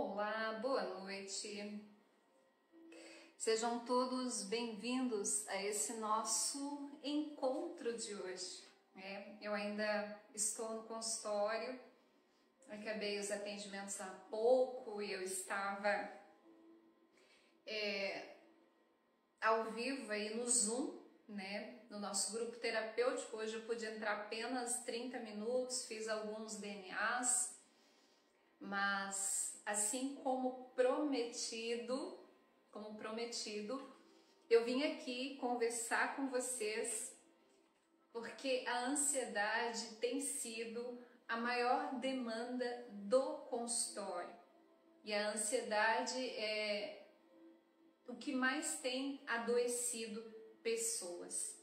Olá, boa noite. Sejam todos bem-vindos a esse nosso encontro de hoje. Eu ainda estou no consultório, acabei os atendimentos há pouco e eu estava ao vivo aí no Zoom, no nosso grupo terapêutico. Hoje eu pude entrar apenas 30 minutos, fiz alguns DNAs, mas assim como prometido, eu vim aqui conversar com vocês porque a ansiedade tem sido a maior demanda do consultório. E a ansiedade é o que mais tem adoecido pessoas.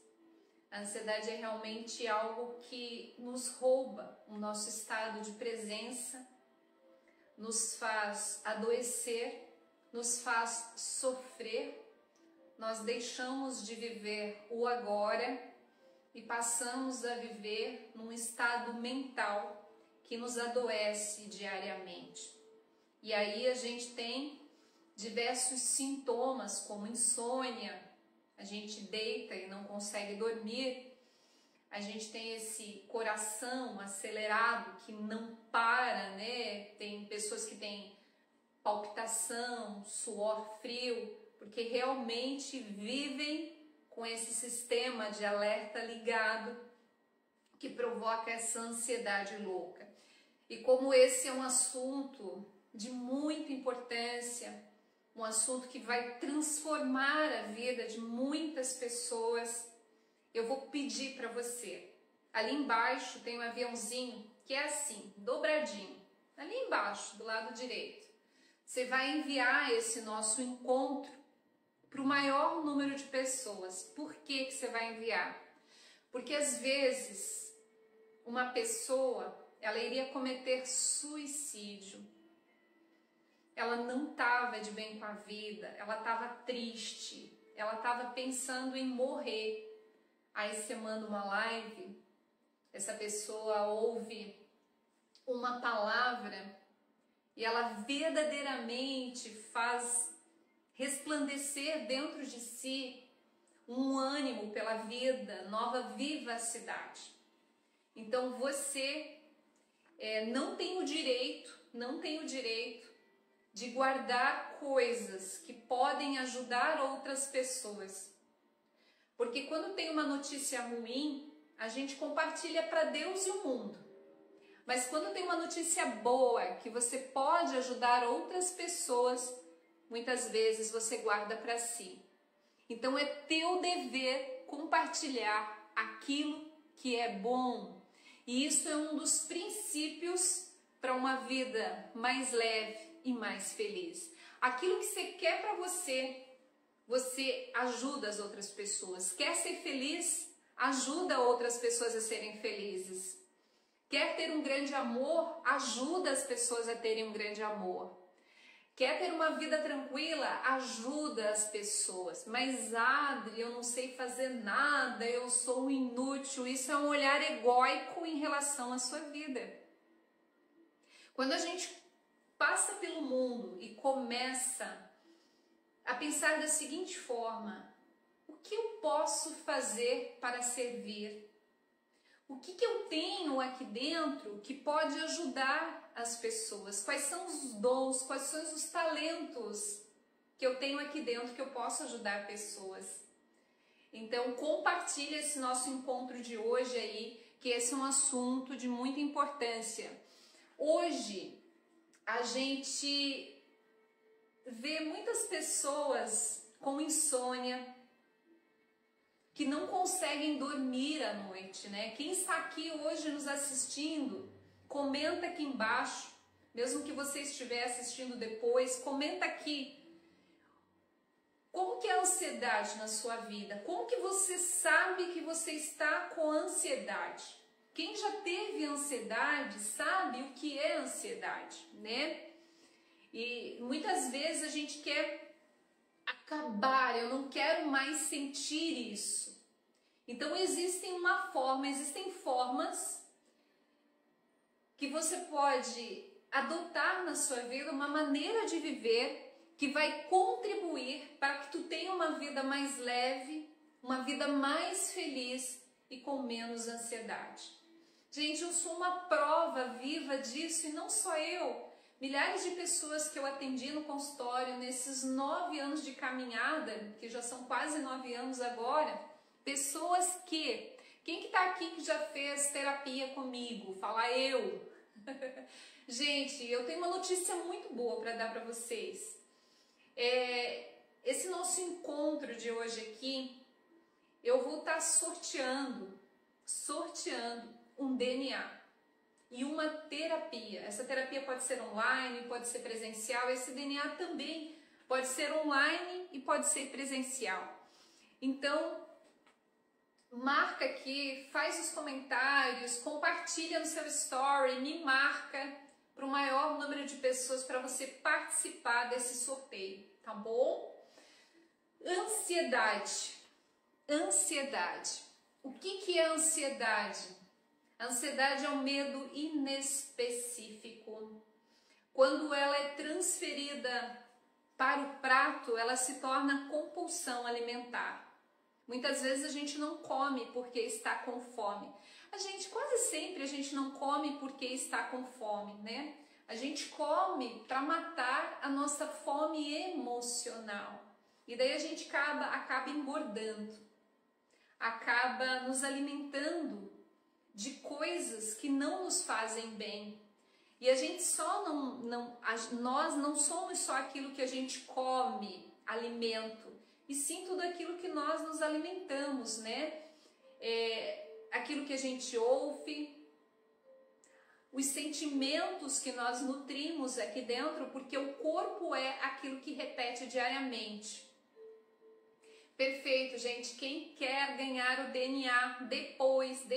A ansiedade é realmente algo que nos rouba o nosso estado de presença, nos faz adoecer, nos faz sofrer. Nós deixamos de viver o agora e passamos a viver num estado mental que nos adoece diariamente. E aí a gente tem diversos sintomas como insônia, a gente deita e não consegue dormir, a gente tem esse coração acelerado que não para, Tem pessoas que têm palpitação, suor frio, porque realmente vivem com esse sistema de alerta ligado que provoca essa ansiedade louca. E como esse é um assunto de muita importância, um assunto que vai transformar a vida de muitas pessoas, eu vou pedir para você. Ali embaixo tem um aviãozinho que é assim, dobradinho. Ali embaixo, do lado direito. Você vai enviar esse nosso encontro para o maior número de pessoas. Por que você vai enviar? Porque às vezes uma pessoa, ela iria cometer suicídio. Ela não estava de bem com a vida, ela estava triste, ela estava pensando em morrer. Aí você manda uma live, essa pessoa ouve uma palavra e ela verdadeiramente faz resplandecer dentro de si um ânimo pela vida, nova vivacidade. Então você não tem o direito de guardar coisas que podem ajudar outras pessoas. Porque quando tem uma notícia ruim, a gente compartilha para Deus e o mundo. Mas quando tem uma notícia boa, que você pode ajudar outras pessoas, muitas vezes você guarda para si. Então é teu dever compartilhar aquilo que é bom. E isso é um dos princípios para uma vida mais leve e mais feliz. Aquilo que você quer para você, você ajuda as outras pessoas. Quer ser feliz? Ajuda outras pessoas a serem felizes. Quer ter um grande amor? Ajuda as pessoas a terem um grande amor. Quer ter uma vida tranquila? Ajuda as pessoas. Mas Adri, eu não sei fazer nada, eu sou um inútil. Isso é um olhar egóico em relação à sua vida. Quando a gente passa pelo mundo e começa a pensar da seguinte forma: o que eu posso fazer para servir? O que eu tenho aqui dentro que pode ajudar as pessoas? Quais são os dons, quais são os talentos que eu tenho aqui dentro que eu posso ajudar pessoas? Então compartilha esse nosso encontro de hoje aí, que esse é um assunto de muita importância. Hoje a gente vê muitas pessoas com insônia, que não conseguem dormir à noite, Quem está aqui hoje nos assistindo, comenta aqui embaixo, mesmo que você estiver assistindo depois, comenta aqui. Como que é a ansiedade na sua vida? Como que você sabe que você está com ansiedade? Quem já teve ansiedade sabe o que é ansiedade, E muitas vezes a gente quer acabar, eu não quero mais sentir isso. Então existem formas que você pode adotar na sua vida uma maneira de viver que vai contribuir para que tu tenha uma vida mais leve, uma vida mais feliz e com menos ansiedade. Gente, eu sou uma prova viva disso, e não só eu. Milhares de pessoas que eu atendi no consultório nesses 9 anos de caminhada, que já são quase 9 anos agora, pessoas que... Quem que tá aqui que já fez terapia comigo? Fala eu. Gente, eu tenho uma notícia muito boa para dar para vocês. Esse nosso encontro de hoje aqui, eu vou estar sorteando um DNA e uma terapia. Essa terapia pode ser online, pode ser presencial. Esse DNA também pode ser online e pode ser presencial. Então, marca aqui, faz os comentários, compartilha no seu story, me marca para o maior número de pessoas para você participar desse sorteio, tá bom? Ansiedade. O que é ansiedade? A ansiedade é um medo inespecífico. Quando ela é transferida para o prato, ela se torna compulsão alimentar. Muitas vezes a gente não come porque está com fome. Quase sempre a gente não come porque está com fome, né? A gente come para matar a nossa fome emocional. E daí a gente acaba engordando, acaba nos alimentando de coisas que não nos fazem bem. E a gente nós não somos só aquilo que a gente come, alimento, e sim tudo aquilo que nós nos alimentamos, né? Aquilo que a gente ouve, os sentimentos que nós nutrimos aqui dentro, porque o corpo é aquilo que repete diariamente. Perfeito, gente. Quem quer ganhar o DNA depois,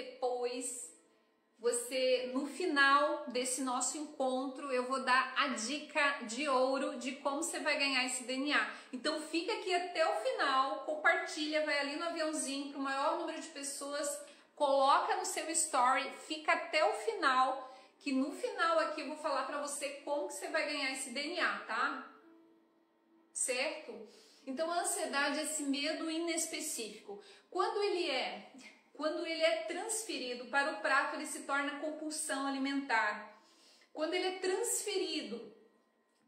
você, no final desse nosso encontro, eu vou dar a dica de ouro de como você vai ganhar esse DNA. Então fica aqui até o final, compartilha, vai ali no aviãozinho para o maior número de pessoas, coloca no seu story, fica até o final, que no final aqui eu vou falar para você como que você vai ganhar esse DNA, tá? Certo? Então a ansiedade é esse medo inespecífico. Quando ele é transferido para o prato, ele se torna compulsão alimentar. Quando ele é transferido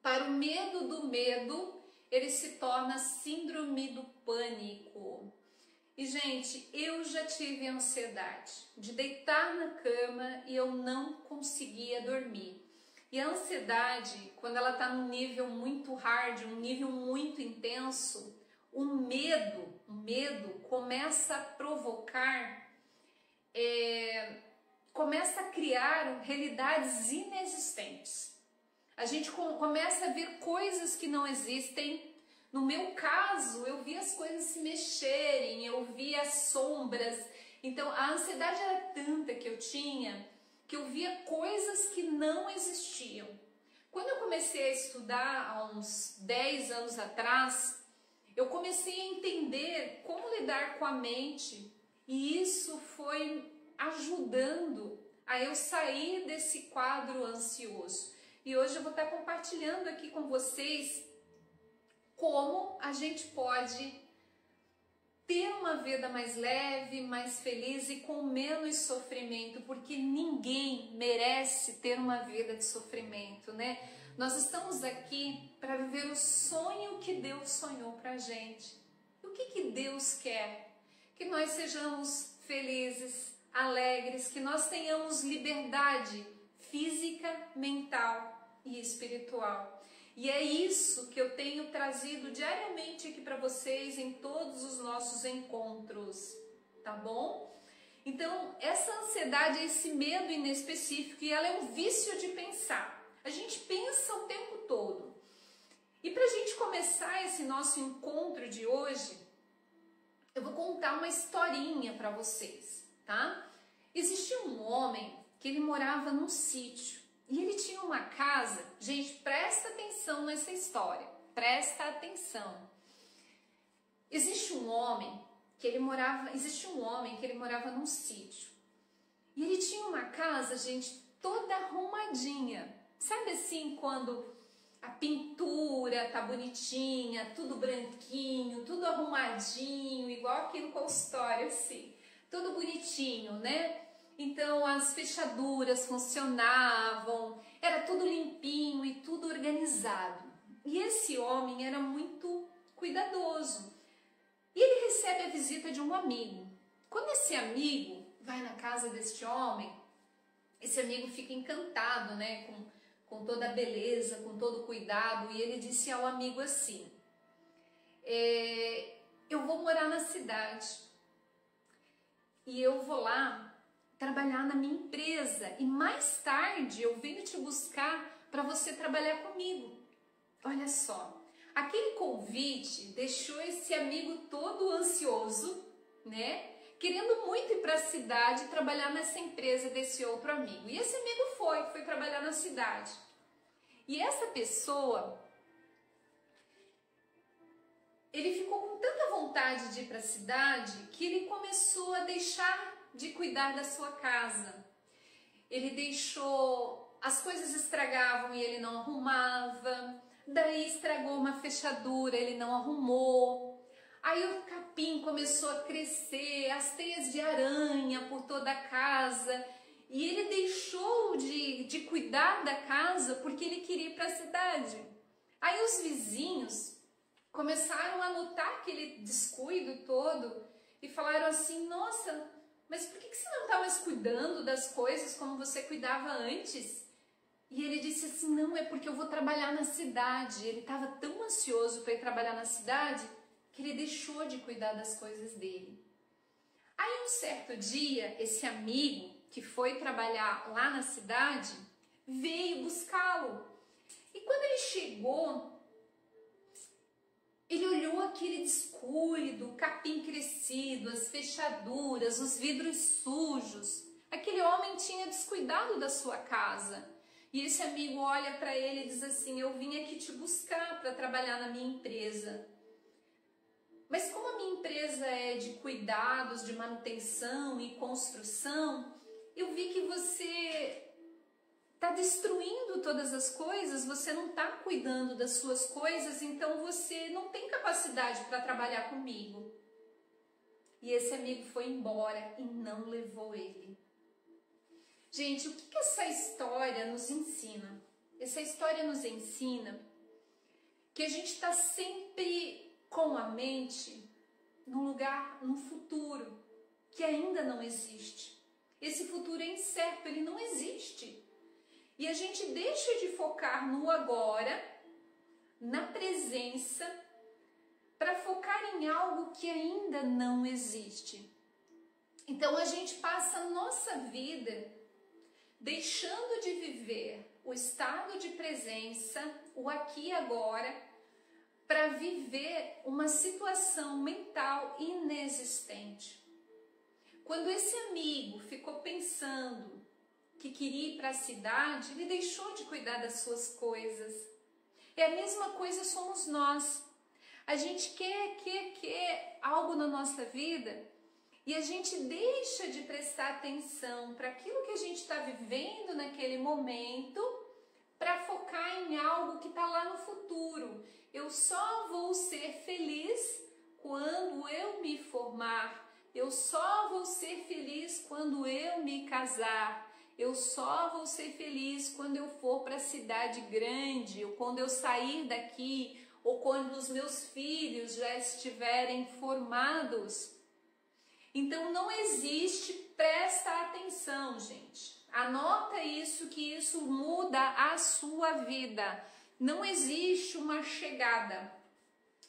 para o medo do medo, ele se torna síndrome do pânico. E, gente, eu já tive ansiedade de deitar na cama e eu não conseguia dormir. E a ansiedade, quando ela está num nível muito hard, um nível muito intenso, o medo começa a provocar, começa a criar realidades inexistentes. A gente começa a ver coisas que não existem. No meu caso, eu via as coisas se mexerem, eu via sombras. Então, a ansiedade era tanta que eu tinha, que eu via coisas que não existiam. Quando eu comecei a estudar, há uns 10 anos atrás, eu comecei a entender como lidar com a mente, e isso foi ajudando a eu sair desse quadro ansioso. E hoje eu vou estar compartilhando aqui com vocês como a gente pode ter uma vida mais leve, mais feliz e com menos sofrimento, porque ninguém merece ter uma vida de sofrimento, né? Nós estamos aqui para viver o sonho que Deus sonhou para a gente. O que Deus quer? Que nós sejamos felizes, alegres, que nós tenhamos liberdade física, mental e espiritual. E é isso que eu tenho trazido diariamente aqui para vocês em todos os nossos encontros, tá bom? Então, essa ansiedade é esse medo inespecífico e ela é um vício de pensar. A gente pensa o tempo todo. E para a gente começar esse nosso encontro de hoje, eu vou contar uma historinha para vocês, tá? Existia um homem que ele morava num sítio. E ele tinha uma casa, gente, presta atenção nessa história, presta atenção. Existe um homem que ele morava num sítio. E ele tinha uma casa, gente, toda arrumadinha. Sabe assim, quando a pintura tá bonitinha, tudo branquinho, tudo arrumadinho, igual aqui no consultório, assim, tudo bonitinho, né? Então as fechaduras funcionavam, era tudo limpinho e tudo organizado. E esse homem era muito cuidadoso. E ele recebe a visita de um amigo. Quando esse amigo vai na casa deste homem, esse amigo fica encantado, né, com toda a beleza, com todo o cuidado, e ele disse ao amigo assim: eu vou morar na cidade e eu vou lá trabalhar na minha empresa e mais tarde eu venho te buscar para você trabalhar comigo. Olha só, aquele convite deixou esse amigo todo ansioso, né? Querendo muito ir para a cidade trabalhar nessa empresa desse outro amigo. E esse amigo foi trabalhar na cidade. E essa pessoa, ele ficou com tanta vontade de ir para a cidade que ele começou a deixar de cuidar da sua casa. Ele deixou, as coisas estragavam e ele não arrumava, daí estragou uma fechadura, ele não arrumou. Aí o capim começou a crescer, as teias de aranha por toda a casa, e ele deixou de cuidar da casa porque ele queria ir para a cidade. Aí os vizinhos começaram a notar aquele descuido todo e falaram assim: nossa, mas por que você não está mais cuidando das coisas como você cuidava antes? E ele disse assim: não, é porque eu vou trabalhar na cidade. Ele estava tão ansioso para ir trabalhar na cidade que ele deixou de cuidar das coisas dele. Aí um certo dia, esse amigo que foi trabalhar lá na cidade veio buscá-lo. E quando ele chegou, ele olhou aquele descuido, o capim crescido, as fechaduras, os vidros sujos. Aquele homem tinha descuidado da sua casa. E esse amigo olha para ele e diz assim: eu vim aqui te buscar para trabalhar na minha empresa. Mas como a minha empresa é de cuidados, de manutenção e construção, eu vi que você está destruindo todas as coisas, você não está cuidando das suas coisas, então você não tem capacidade para trabalhar comigo. E esse amigo foi embora e não levou ele. Gente, o que essa história nos ensina? Essa história nos ensina que a gente está sempre com a mente num lugar, num futuro que ainda não existe. Esse futuro é incerto, ele não existe. E a gente deixa de focar no agora, na presença, para focar em algo que ainda não existe. Então a gente passa a nossa vida deixando de viver o estado de presença, o aqui e agora, para viver uma situação mental inexistente. Quando esse amigo ficou pensando que queria ir para a cidade, ele deixou de cuidar das suas coisas. É a mesma coisa somos nós. A gente quer algo na nossa vida e a gente deixa de prestar atenção para aquilo que a gente está vivendo naquele momento para focar em algo que está lá no futuro. Eu só vou ser feliz quando eu me formar. Eu só vou ser feliz quando eu me casar. Eu só vou ser feliz quando eu for para a cidade grande, ou quando eu sair daqui, ou quando os meus filhos já estiverem formados. Então não existe, presta atenção, gente. Anota isso, que isso muda a sua vida. Não existe uma chegada,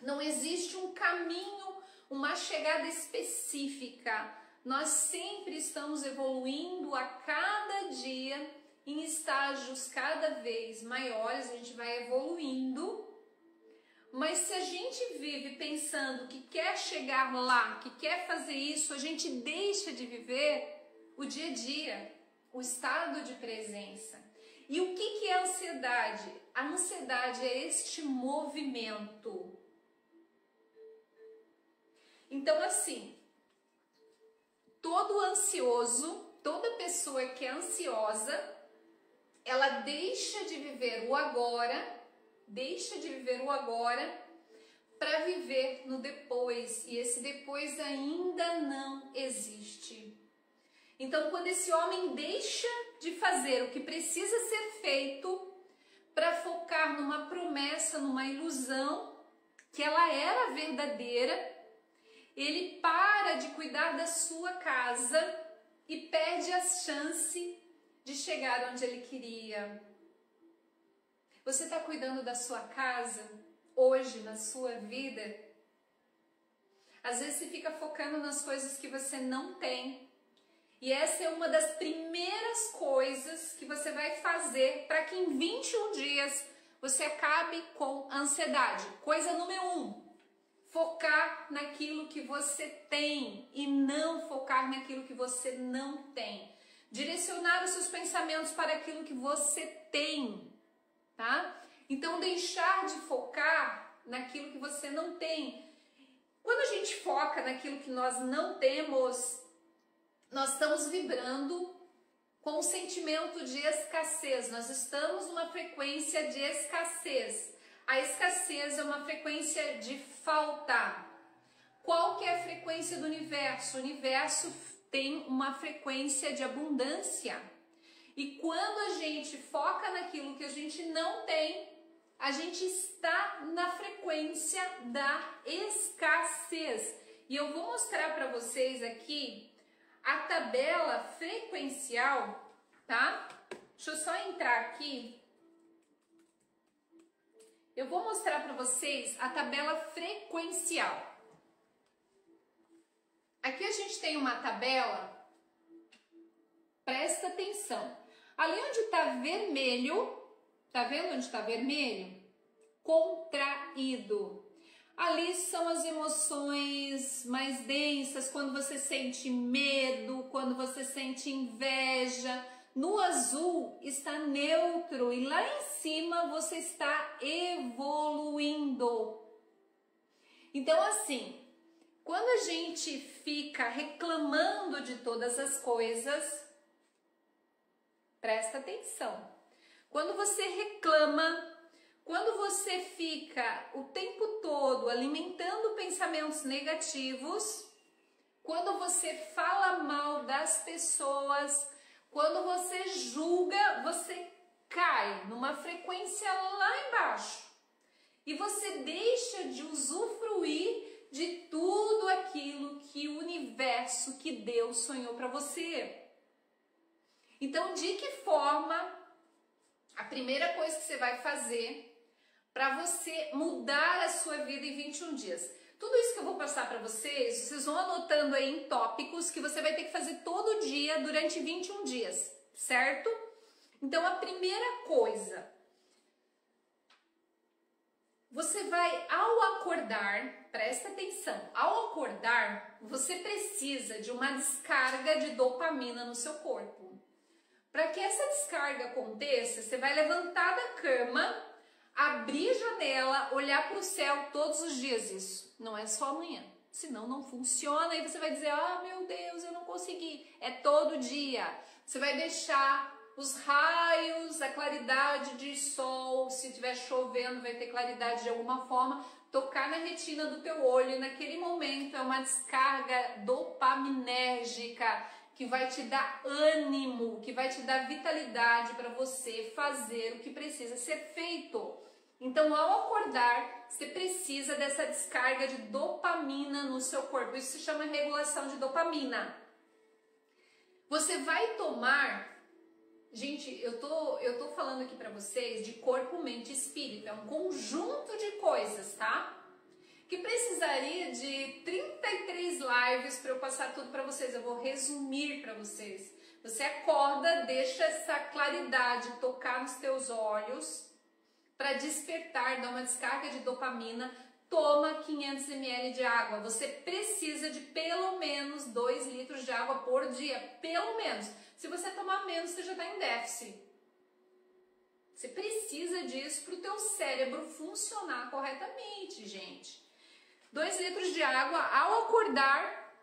não existe um caminho, uma chegada específica. Nós sempre estamos evoluindo a cada dia em estágios cada vez maiores, a gente vai evoluindo. Mas se a gente vive pensando que quer chegar lá, que quer fazer isso, a gente deixa de viver o dia a dia, o estado de presença. E o que é a ansiedade? A ansiedade é este movimento. Então, assim, todo ansioso, toda pessoa que é ansiosa, ela deixa de viver o agora, para viver no depois, e esse depois ainda não existe. Então, quando esse homem deixa de fazer o que precisa ser feito para focar numa promessa, numa ilusão, que ela era verdadeira, ele para de cuidar da sua casa e perde a chance de chegar onde ele queria. Você está cuidando da sua casa hoje, na sua vida? Às vezes você fica focando nas coisas que você não tem. E essa é uma das primeiras coisas que você vai fazer para que em 21 dias você acabe com a ansiedade. Coisa número 1, focar naquilo que você tem e não focar naquilo que você não tem. Direcionar os seus pensamentos para aquilo que você tem, tá? Então, deixar de focar naquilo que você não tem. Quando a gente foca naquilo que nós não temos, nós estamos vibrando com um sentimento de escassez. Nós estamos numa frequência de escassez. A escassez é uma frequência de falta. Qual que é a frequência do universo? O universo tem uma frequência de abundância. E quando a gente foca naquilo que a gente não tem, a gente está na frequência da escassez. E eu vou mostrar para vocês aqui a tabela frequencial, tá? Deixa eu só entrar aqui. Eu vou mostrar para vocês a tabela frequencial. Aqui a gente tem uma tabela, presta atenção. Ali onde está vermelho, tá vendo onde está vermelho? Contraído. Ali são as emoções mais densas, quando você sente medo, quando você sente inveja. No azul está neutro e lá em cima você está evoluindo. Então assim, quando a gente fica reclamando de todas as coisas, presta atenção. Quando você reclama, quando você fica o tempo todo alimentando pensamentos negativos, quando você fala mal das pessoas, quando você julga, você cai numa frequência lá embaixo. E você deixa de usufruir de tudo aquilo que o universo, que Deus sonhou para você. Então, de que forma, a primeira coisa que você vai fazer para você mudar a sua vida em 21 dias? Tudo isso que eu vou passar para vocês, vocês vão anotando aí em tópicos que você vai ter que fazer todo dia durante 21 dias, certo? Então, a primeira coisa, você vai, ao acordar, presta atenção, ao acordar, você precisa de uma descarga de dopamina no seu corpo. Para que essa descarga aconteça, você vai levantar da cama, abrir a janela, olhar para o céu todos os dias. Isso não é só amanhã, senão não funciona. E você vai dizer, ah, meu Deus, eu não consegui. É todo dia. Você vai deixar os raios, a claridade de sol, se estiver chovendo vai ter claridade de alguma forma, tocar na retina do teu olho. E naquele momento é uma descarga dopaminérgica que vai te dar ânimo, que vai te dar vitalidade para você fazer o que precisa ser feito. Então, ao acordar, você precisa dessa descarga de dopamina no seu corpo. Isso se chama regulação de dopamina. Você vai tomar... Gente, eu tô falando aqui para vocês de corpo, mente e espírito. É um conjunto de coisas, tá? Que precisaria de 33 lives para eu passar tudo para vocês. Eu vou resumir para vocês. Você acorda, deixa essa claridade tocar nos teus olhos para despertar, dar uma descarga de dopamina. Toma 500 ml de água. Você precisa de pelo menos 2 litros de água por dia, pelo menos. Se você tomar menos, você já está em déficit. Você precisa disso para o teu cérebro funcionar corretamente, gente. 2 litros de água ao acordar,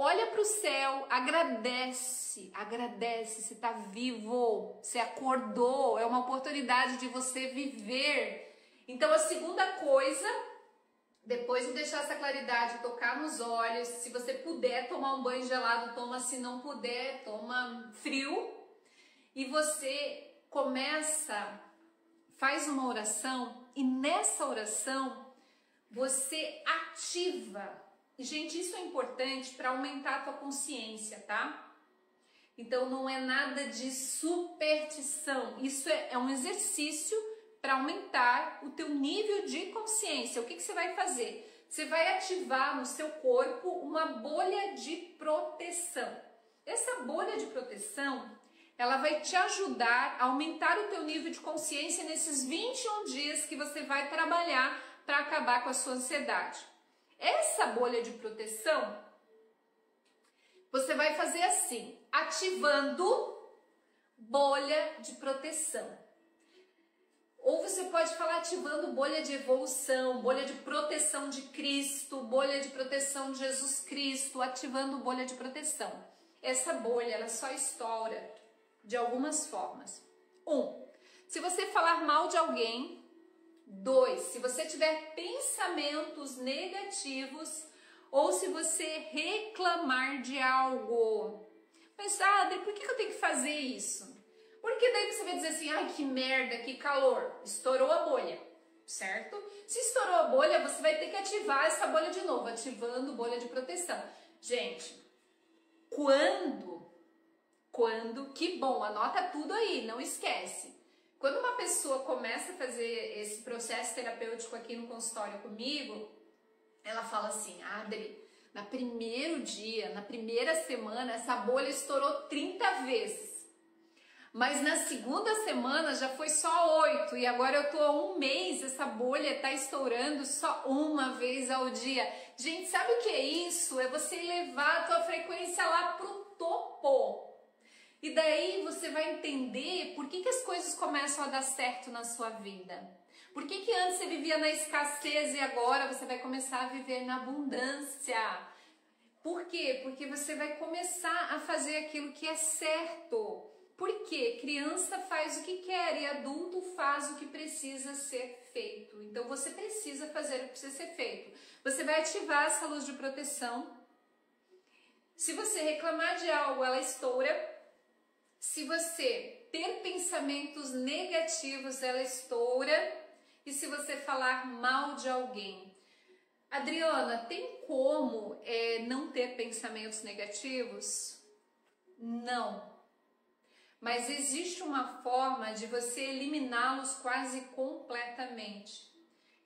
olha para o céu, agradece, agradece, você está vivo, você acordou, é uma oportunidade de você viver. Então a segunda coisa, depois de deixar essa claridade tocar nos olhos, se você puder tomar um banho gelado, toma, se não puder, toma frio, e você começa, faz uma oração, e nessa oração você ativa. E, gente, isso é importante para aumentar a tua consciência, tá? Então não é nada de superstição, isso é um exercício para aumentar o teu nível de consciência. O que você vai fazer? Você vai ativar no seu corpo uma bolha de proteção. Essa bolha de proteção, ela vai te ajudar a aumentar o teu nível de consciência nesses 21 dias que você vai trabalhar para acabar com a sua ansiedade. Essa bolha de proteção, você vai fazer assim, ativando bolha de proteção. Ou você pode falar ativando bolha de evolução, bolha de proteção de Cristo, bolha de proteção de Jesus Cristo, ativando bolha de proteção. Essa bolha, ela só estoura de algumas formas. 1. Se você falar mal de alguém. 2. Se você tiver pensamentos negativos ou se você reclamar de algo. Mas, Adri, por que eu tenho que fazer isso? Porque daí você vai dizer assim, ai, que merda, que calor. Estourou a bolha, certo? Se estourou a bolha, você vai ter que ativar essa bolha de novo, ativando bolha de proteção. Gente, quando, que bom, anota tudo aí, não esquece. Quando uma pessoa começa a fazer esse processo terapêutico aqui no consultório comigo, ela fala assim, Adri, no primeiro dia, na primeira semana, essa bolha estourou 30 vezes. Mas na segunda semana já foi só 8 e agora eu tô há um mês, essa bolha tá estourando só uma vez ao dia. Gente, sabe o que é isso? É você levar a tua frequência lá pro topo. E daí você vai entender por que as coisas começam a dar certo na sua vida. Por que antes você vivia na escassez e agora você vai começar a viver na abundância? Por quê? Porque você vai começar a fazer aquilo que é certo. Porque criança faz o que quer e adulto faz o que precisa ser feito. Então você precisa fazer o que precisa ser feito. Você vai ativar essa luz de proteção. Se você reclamar de algo, ela estoura. Se você ter pensamentos negativos, ela estoura. E se você falar mal de alguém? Adriana, tem como não ter pensamentos negativos? Não. Mas existe uma forma de você eliminá-los quase completamente.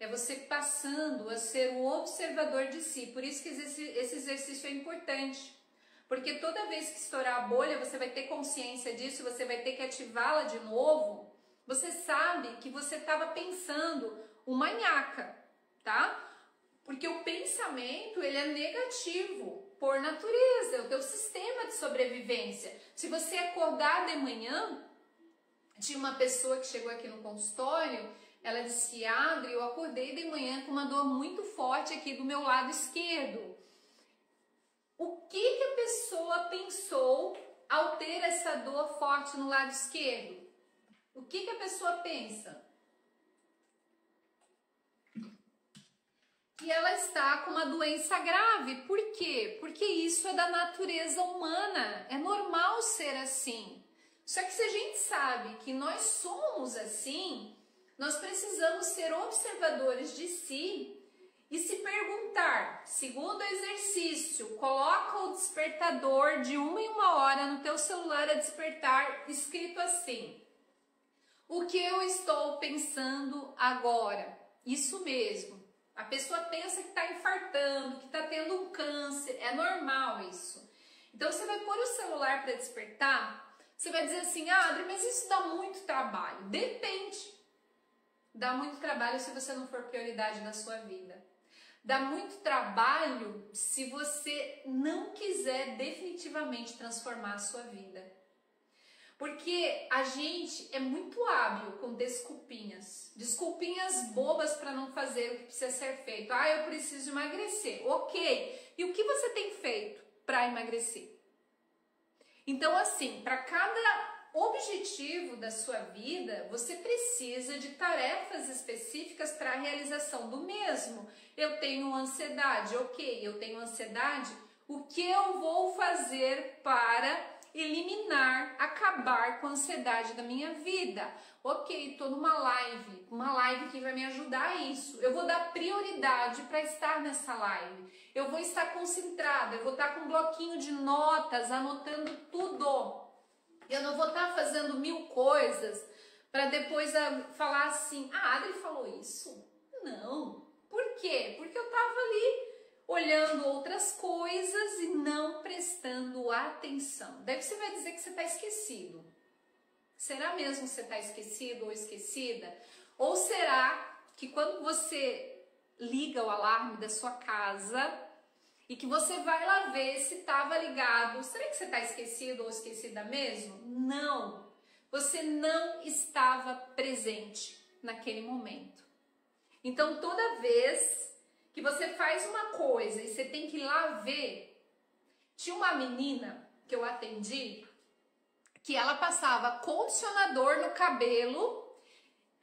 É você passando a ser o observador de si. Por isso que esse exercício é importante. Porque toda vez que estourar a bolha, você vai ter consciência disso, você vai ter que ativá-la de novo. Você sabe que você estava pensando uma nhaca, tá? Porque o pensamento, ele é negativo por natureza, é o teu sistema de sobrevivência. Se você acordar de manhã, tinha uma pessoa que chegou aqui no consultório, ela disse, Adri, eu acordei de manhã com uma dor muito forte aqui do meu lado esquerdo. O que a pessoa pensou ao ter essa dor forte no lado esquerdo? O que a pessoa pensa? Que ela está com uma doença grave. Por quê? Porque isso é da natureza humana. É normal ser assim. Só que se a gente sabe que nós somos assim, nós precisamos ser observadores de si e se perguntar, segundo o exercício, coloca o despertador de 1 em 1 hora no teu celular a despertar, escrito assim, o que eu estou pensando agora? Isso mesmo. A pessoa pensa que está infartando, que está tendo um câncer, é normal isso. Então você vai pôr o celular para despertar, você vai dizer assim, Adri, mas isso dá muito trabalho. Depende. Dá muito trabalho se você não for prioridade na sua vida. Dá muito trabalho se você não quiser definitivamente transformar a sua vida. Porque a gente é muito hábil com desculpinhas. Desculpinhas bobas para não fazer o que precisa ser feito. Ah, eu preciso emagrecer. Ok. E o que você tem feito? para emagrecer. Então, assim, para cada objetivo da sua vida, você precisa de tarefas específicas para a realização do mesmo. Eu tenho ansiedade, ok, eu tenho ansiedade, o que eu vou fazer para eliminar, acabar com a ansiedade da minha vida? Ok, estou numa live que vai me ajudar a isso. Eu vou dar prioridade para estar nessa live. Eu vou estar concentrada, eu vou estar com um bloquinho de notas, anotando tudo. Eu não vou estar fazendo 1000 coisas para depois falar assim, a Adri falou isso? Não. Por quê? Porque eu estava ali olhando outras coisas e não prestando atenção. Daí você vai dizer que você está esquecido. Será mesmo que você está esquecido ou esquecida? Ou será que quando você liga o alarme da sua casa e que você vai lá ver se estava ligado, será que você está esquecido ou esquecida mesmo? Não. Você não estava presente naquele momento. Então, toda vez que você faz uma coisa e você tem que ir lá ver, tinha uma menina que eu atendi que ela passava condicionador no cabelo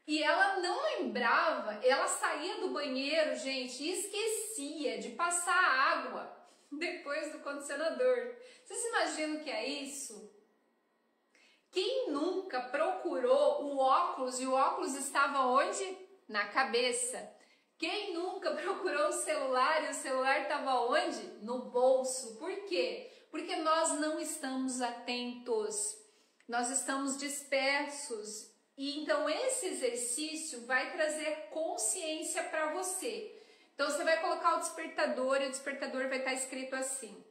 e ela não lembrava, ela saía do banheiro, gente, e esquecia de passar água depois do condicionador. Vocês imaginam o que é isso? Quem nunca procurou o óculos e o óculos estava onde? Na cabeça. Quem nunca procurou o celular e o celular estava onde? No bolso. Por quê? Porque nós não estamos atentos, nós estamos dispersos. E então esse exercício vai trazer consciência para você. Então você vai colocar o despertador e o despertador vai estar escrito assim: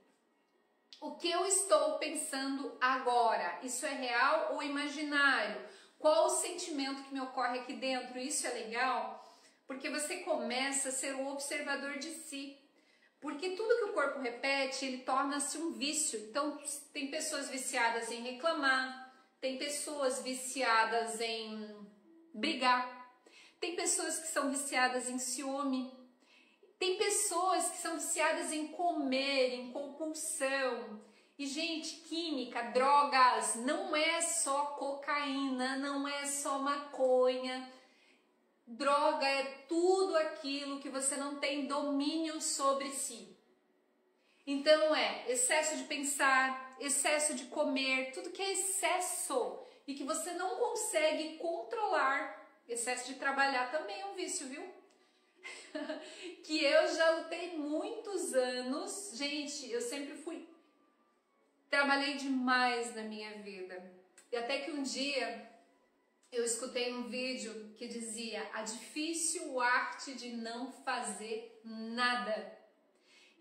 o que eu estou pensando agora? Isso é real ou imaginário? Qual o sentimento que me ocorre aqui dentro? Isso é legal? Porque você começa a ser um observador de si. Porque tudo que o corpo repete, ele torna-se um vício. Então, tem pessoas viciadas em reclamar, tem pessoas viciadas em brigar, tem pessoas que são viciadas em ciúme, tem pessoas que são viciadas em comer, em compulsão. E, gente, química, drogas, não é só cocaína, não é só maconha. Droga é tudo aquilo que você não tem domínio sobre si. Então é excesso de pensar, excesso de comer, tudo que é excesso e que você não consegue controlar. Excesso de trabalhar também é um vício, viu? Que eu já lutei muitos anos. Gente, eu sempre trabalhei demais na minha vida. E até que um dia eu escutei um vídeo que dizia: a difícil arte de não fazer nada.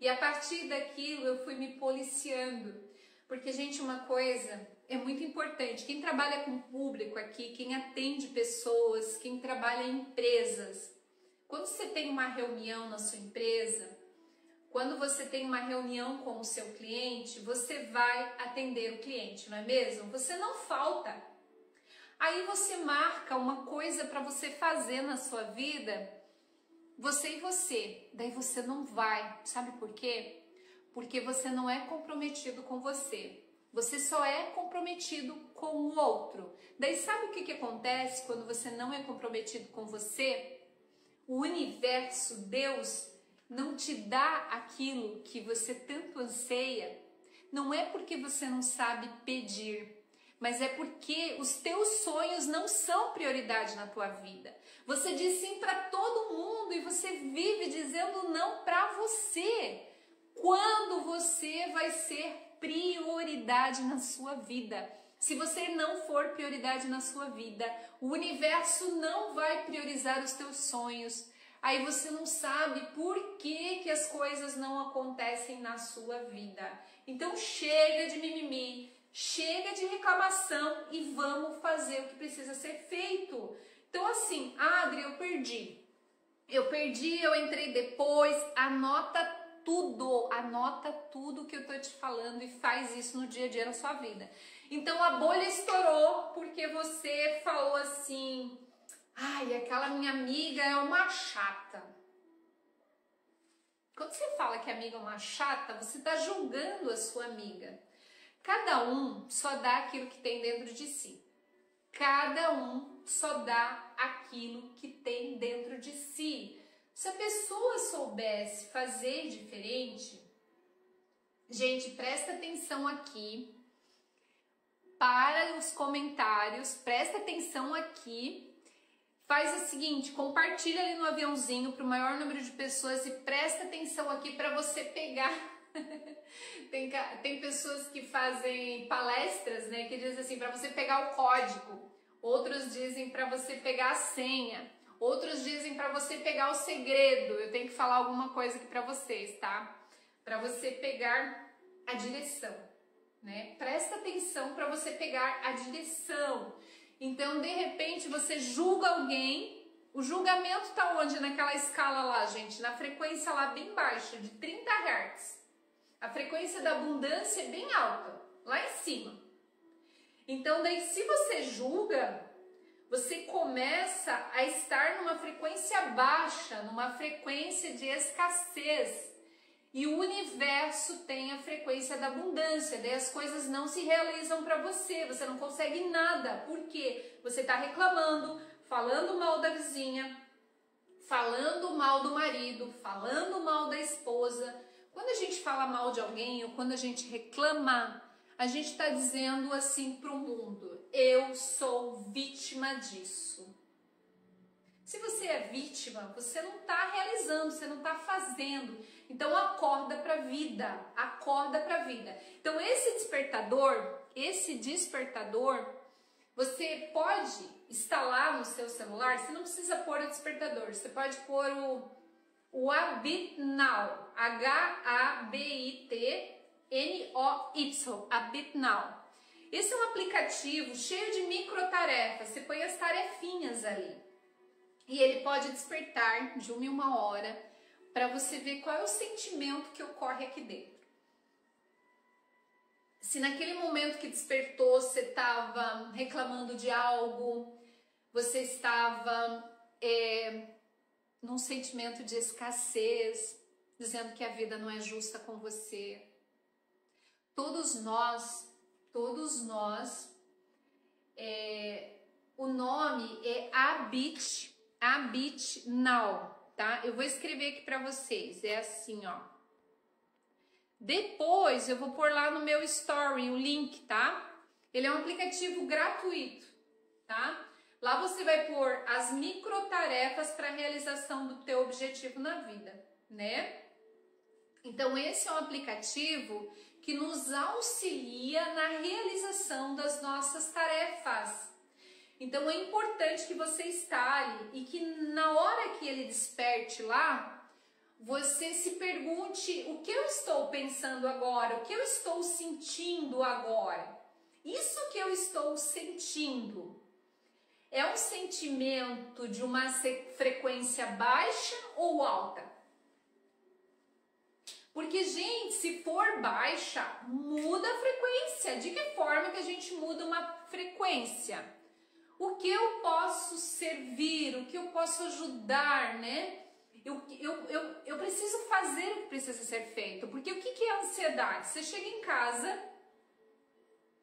E a partir daquilo eu fui me policiando. Porque, gente, uma coisa é muito importante. Quem trabalha com público aqui, quem atende pessoas, quem trabalha em empresas, quando você tem uma reunião na sua empresa, quando você tem uma reunião com o seu cliente, você vai atender o cliente, não é mesmo? Você não falta. Aí você marca uma coisa para você fazer na sua vida, você e você. Daí você não vai. Sabe por quê? Porque você não é comprometido com você. Você só é comprometido com o outro. Daí sabe o que acontece quando você não é comprometido com você? O universo, Deus, não te dá aquilo que você tanto anseia. Não é porque você não sabe pedir, mas é porque os teus sonhos não são prioridade na tua vida. Você diz sim para todo mundo e você vive dizendo não para você. Quando você vai ser prioridade na sua vida? Se você não for prioridade na sua vida, o universo não vai priorizar os teus sonhos. Aí você não sabe por que as coisas não acontecem na sua vida. Então chega de mimimi. Chega de reclamação e vamos fazer o que precisa ser feito. Então assim, Adri, eu perdi, eu entrei depois, anota tudo que eu tô te falando e faz isso no dia a dia na sua vida. Então a bolha estourou porque você falou assim: ai, aquela minha amiga é uma chata. Quando você fala que a amiga é uma chata, você está julgando a sua amiga. Cada um só dá aquilo que tem dentro de si. Cada um só dá aquilo que tem dentro de si. Se a pessoa soubesse fazer diferente, gente, presta atenção aqui. Para os comentários, presta atenção aqui. Faz o seguinte, compartilha ali no aviãozinho para o maior número de pessoas e presta atenção aqui para você pegar. Tem pessoas que fazem palestras, né, que dizem assim, para você pegar o código. Outros dizem para você pegar a senha. Outros dizem para você pegar o segredo. Eu tenho que falar alguma coisa aqui para vocês, tá? Para você pegar a direção, né? Presta atenção para você pegar a direção. Então, de repente, você julga alguém, o julgamento tá onde? Naquela escala lá, gente, na frequência lá bem baixa, de 30 Hz. A frequência da abundância é bem alta, lá em cima. Então, daí, se você julga, você começa a estar numa frequência baixa, numa frequência de escassez. E o universo tem a frequência da abundância, daí as coisas não se realizam para você, você não consegue nada. Por quê? Você está reclamando, falando mal da vizinha, falando mal do marido, falando mal da esposa. Quando a gente fala mal de alguém ou quando a gente reclama, a gente está dizendo assim para o mundo, eu sou vítima disso. Se você é vítima, você não está realizando, você não está fazendo. Então acorda para a vida, acorda para a vida. Então esse despertador, você pode instalar no seu celular, você não precisa pôr o despertador, você pode pôr o Habit Now, HABITNOY, Habit Now. Esse é um aplicativo cheio de microtarefas, você põe as tarefinhas ali. E ele pode despertar de 1 em 1 hora para você ver qual é o sentimento que ocorre aqui dentro. Se naquele momento que despertou você estava reclamando de algo, você estava num sentimento de escassez, dizendo que a vida não é justa com você. Todos nós, o nome é Habit Now, tá? Eu vou escrever aqui para vocês, é assim, ó. Depois eu vou pôr lá no meu story o link, tá? Ele é um aplicativo gratuito, tá? Lá você vai pôr as microtarefas para a realização do teu objetivo na vida, né? Então esse é um aplicativo que nos auxilia na realização das nossas tarefas. Então é importante que você instale e que na hora que ele desperte lá, você se pergunte o que eu estou pensando agora, o que eu estou sentindo agora. Isso que eu estou sentindo é um sentimento de uma frequência baixa ou alta? Porque, gente, se for baixa, muda a frequência. De que forma que a gente muda uma frequência? O que eu posso servir, o que eu posso ajudar, né? Eu preciso fazer o que precisa ser feito. Porque o que é a ansiedade? Você chega em casa,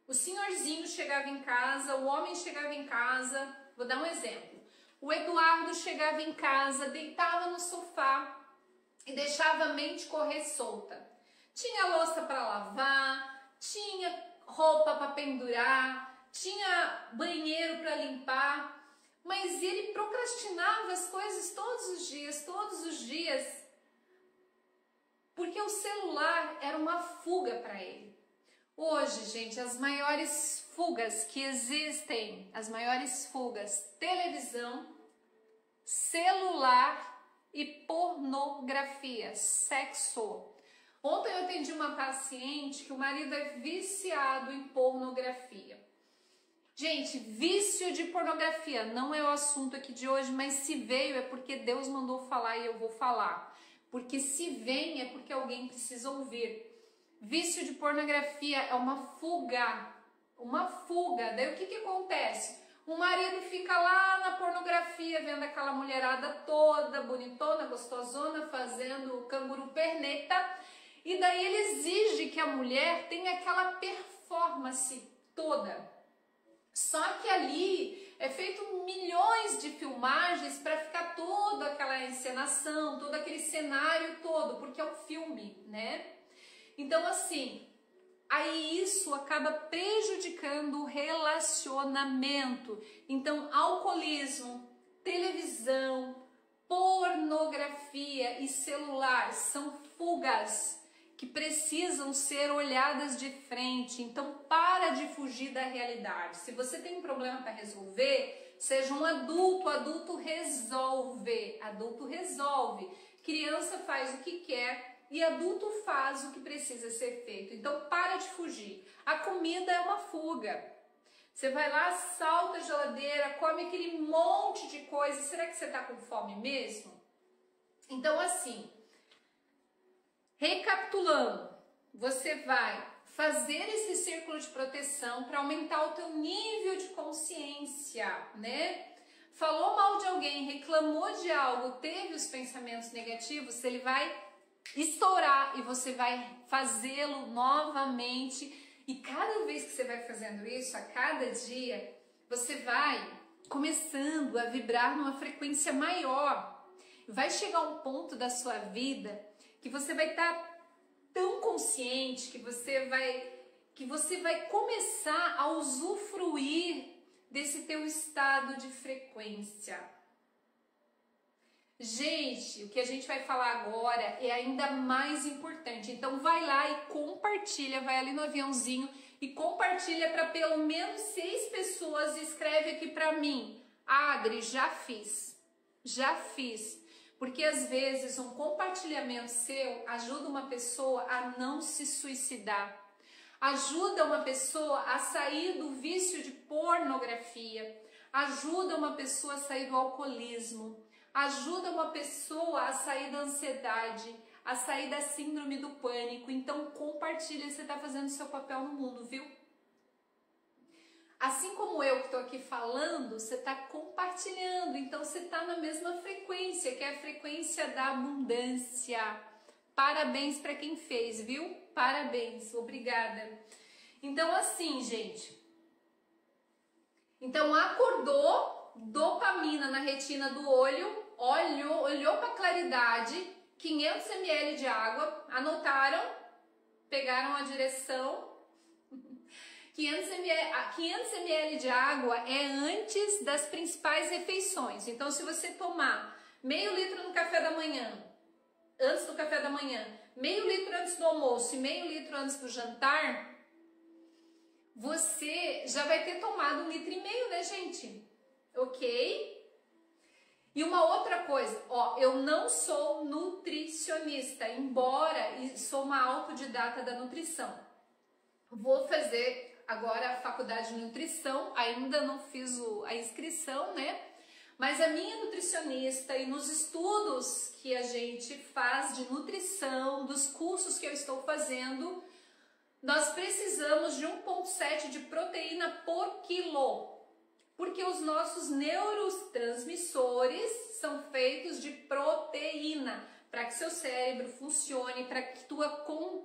o senhorzinho chegava em casa, o homem chegava em casa, vou dar um exemplo. O Eduardo chegava em casa, deitava no sofá e deixava a mente correr solta. Tinha louça para lavar, tinha roupa para pendurar, tinha banheiro para limpar, mas ele procrastinava as coisas todos os dias, porque o celular era uma fuga para ele. Hoje, gente, as maiores fugas que existem, televisão, celular e pornografia, sexo. Ontem eu atendi uma paciente que o marido é viciado em pornografia. Gente, vício de pornografia não é o assunto aqui de hoje, mas se veio é porque Deus mandou falar e eu vou falar. Porque se vem é porque alguém precisa ouvir. Vício de pornografia é uma fuga. Daí o que acontece? O marido fica lá na pornografia, vendo aquela mulherada toda, bonitona, gostosona, fazendo canguru perneta. E daí ele exige que a mulher tenha aquela performance toda. Só que ali é feito milhões de filmagens para ficar toda aquela encenação, todo aquele cenário todo, porque é um filme, né? Então assim, aí isso acaba prejudicando o relacionamento. Então, alcoolismo, televisão, pornografia e celular são fugas que precisam ser olhadas de frente. Então, para de fugir da realidade. Se você tem um problema para resolver, seja um adulto, adulto resolve. Criança faz o que quer e adulto faz o que precisa ser feito. Então, para de fugir. A comida é uma fuga. Você vai lá, salta a geladeira, come aquele monte de coisa. Será que você está com fome mesmo? Então, assim, recapitulando, você vai fazer esse círculo de proteção para aumentar o teu nível de consciência, né? Falou mal de alguém, reclamou de algo, teve os pensamentos negativos, ele vai estourar e você vai fazê-lo novamente. E cada vez que você vai fazendo isso, a cada dia, você vai começando a vibrar numa frequência maior. Vai chegar um ponto da sua vida que você vai estar tão consciente que você vai começar a usufruir desse teu estado de frequência. Gente, o que a gente vai falar agora é ainda mais importante. Então vai lá e compartilha, vai ali no aviãozinho e compartilha para pelo menos 6 pessoas. Escreve aqui para mim: Adri, já fiz. Porque às vezes um compartilhamento seu ajuda uma pessoa a não se suicidar. Ajuda uma pessoa a sair do vício de pornografia. Ajuda uma pessoa a sair do alcoolismo. Ajuda uma pessoa a sair da ansiedade, a sair da síndrome do pânico. Então compartilha, você está fazendo o seu papel no mundo, viu? Assim como eu que estou aqui falando, você está compartilhando. Então você está na mesma frequência, que é a frequência da abundância. Parabéns para quem fez, viu? Parabéns, obrigada. Então assim, gente. Então acordou, dopamina na retina do olho, olhou para a claridade, 500 ml de água, anotaram, pegaram a direção. 500 ml de água é antes das principais refeições. Então, se você tomar meio litro no café da manhã, antes do café da manhã, meio litro antes do almoço e meio litro antes do jantar, você já vai ter tomado 1,5 litro, né, gente? Ok? E uma outra coisa, ó, eu não sou nutricionista, embora sou uma autodidata da nutrição. Vou fazer agora a faculdade de nutrição, ainda não fiz a inscrição, né? Mas a minha nutricionista e nos estudos que a gente faz de nutrição, dos cursos que eu estou fazendo, nós precisamos de 1,7 de proteína por quilo. Porque os nossos neurotransmissores são feitos de proteína, para que seu cérebro funcione, para que tua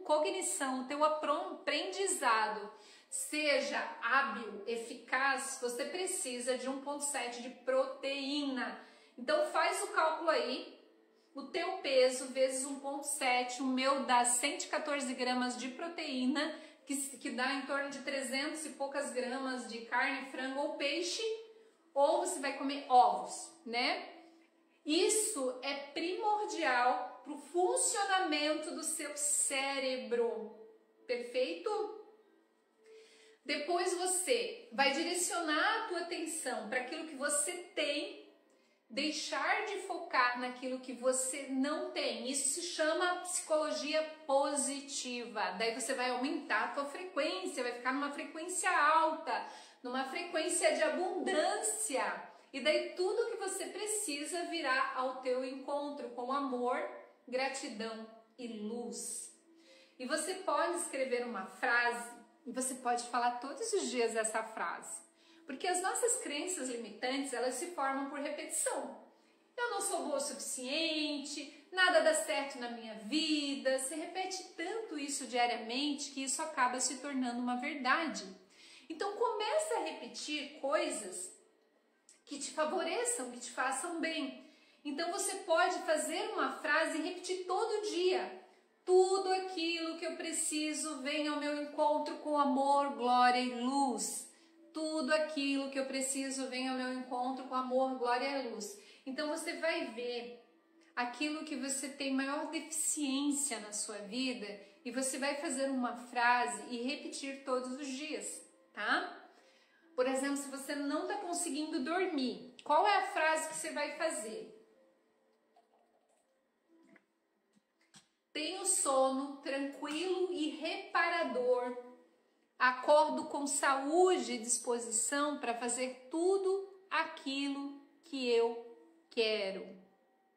cognição, teu aprendizado seja hábil, eficaz, você precisa de 1,7 de proteína. Então faz o cálculo aí, o teu peso vezes 1,7, o meu dá 114 gramas de proteína, que dá em torno de 300 e poucas gramas de carne, frango ou peixe, ou você vai comer ovos, né? Isso é primordial para o funcionamento do seu cérebro, perfeito? Depois você vai direcionar a tua atenção para aquilo que você tem, deixar de focar naquilo que você não tem. Isso se chama psicologia positiva. Daí você vai aumentar a tua frequência, vai ficar numa frequência alta, numa frequência de abundância. E daí tudo que você precisa virá ao teu encontro com amor, gratidão e luz. E você pode escrever uma frase e você pode falar todos os dias essa frase. Porque as nossas crenças limitantes, elas se formam por repetição. Eu não sou boa o suficiente, nada dá certo na minha vida. Você repete tanto isso diariamente que isso acaba se tornando uma verdade. Então começa a repetir coisas que te favoreçam, que te façam bem. Então você pode fazer uma frase e repetir todo dia. Tudo aquilo que eu preciso vem ao meu encontro com amor, glória e luz. Tudo aquilo que eu preciso vem ao meu encontro com amor, glória e luz. Então você vai ver aquilo que você tem maior deficiência na sua vida e você vai fazer uma frase e repetir todos os dias, tá? Por exemplo, se você não está conseguindo dormir, qual é a frase que você vai fazer? Tenho sono tranquilo e reparador. Acordo com saúde e disposição para fazer tudo aquilo que eu quero,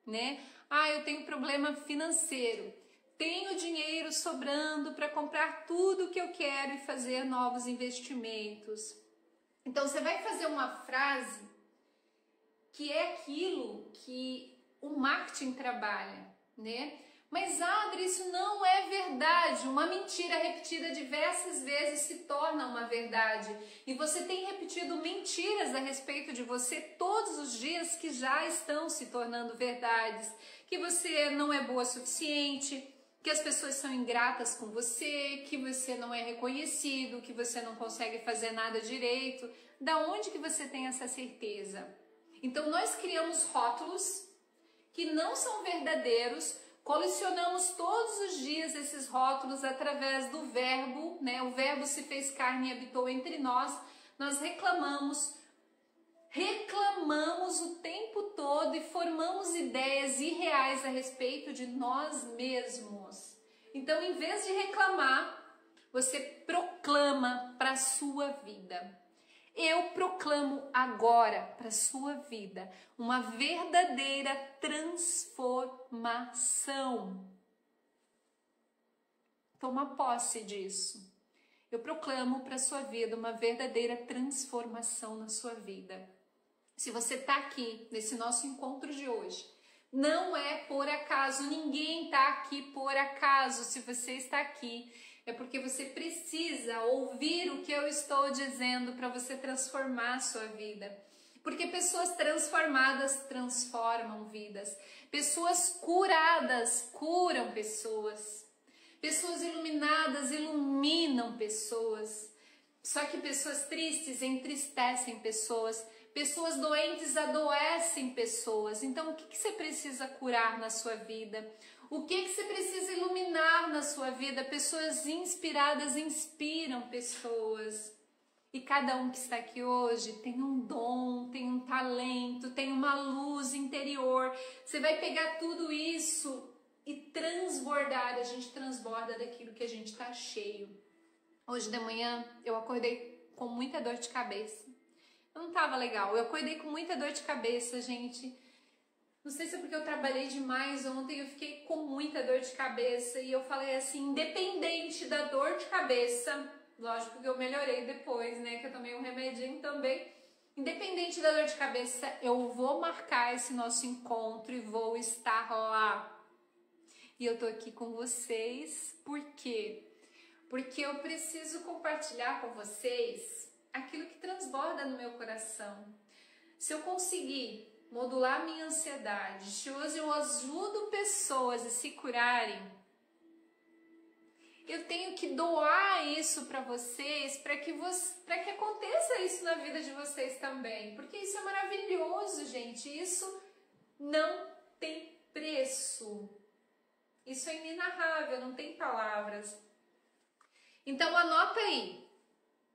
né? Eu tenho problema financeiro. Tenho dinheiro sobrando para comprar tudo que eu quero e fazer novos investimentos. Então você vai fazer uma frase que é aquilo que o marketing trabalha, né? Mas, Adri, isso não é verdade. Uma mentira repetida diversas vezes se torna uma verdade. E você tem repetido mentiras a respeito de você todos os dias que já estão se tornando verdades. Que você não é boa o suficiente, que as pessoas são ingratas com você, que você não é reconhecido, que você não consegue fazer nada direito. Da onde que você tem essa certeza? Então, nós criamos rótulos que não são verdadeiros. Colecionamos todos os dias esses rótulos através do verbo, né? O verbo se fez carne e habitou entre nós. Nós reclamamos o tempo todo e formamos ideias irreais a respeito de nós mesmos. Então, em vez de reclamar, você proclama para a sua vida. Eu proclamo agora para a sua vida uma verdadeira transformação. Toma posse disso. Eu proclamo para a sua vida uma verdadeira transformação na sua vida. Se você está aqui nesse nosso encontro de hoje, não é por acaso, ninguém está aqui por acaso. Se você está aqui, é porque você precisa ouvir o que eu estou dizendo para você transformar a sua vida. Porque pessoas transformadas transformam vidas. Pessoas curadas curam pessoas. Pessoas iluminadas iluminam pessoas. Só que pessoas tristes entristecem pessoas. Pessoas doentes adoecem pessoas. Então, o que você precisa curar na sua vida? O que você precisa iluminar na sua vida? Pessoas inspiradas inspiram pessoas. E cada um que está aqui hoje tem um dom, tem um talento, tem uma luz interior. Você vai pegar tudo isso e transbordar. A gente transborda daquilo que a gente está cheio. Hoje de manhã eu acordei com muita dor de cabeça. Não estava legal. Eu acordei com muita dor de cabeça, gente. Não sei se é porque eu trabalhei demais ontem, eu fiquei com muita dor de cabeça e eu falei assim, independente da dor de cabeça, lógico que eu melhorei depois, né, que eu tomei um remedinho também, independente da dor de cabeça, eu vou marcar esse nosso encontro e vou estar lá. E eu tô aqui com vocês, por quê? Porque eu preciso compartilhar com vocês aquilo que transborda no meu coração. Se eu conseguir modular minha ansiedade, se hoje eu ajudo pessoas a se curarem, eu tenho que doar isso para vocês, para que aconteça isso na vida de vocês também, porque isso é maravilhoso, gente, isso não tem preço, isso é inenarrável, não tem palavras. Então anota aí,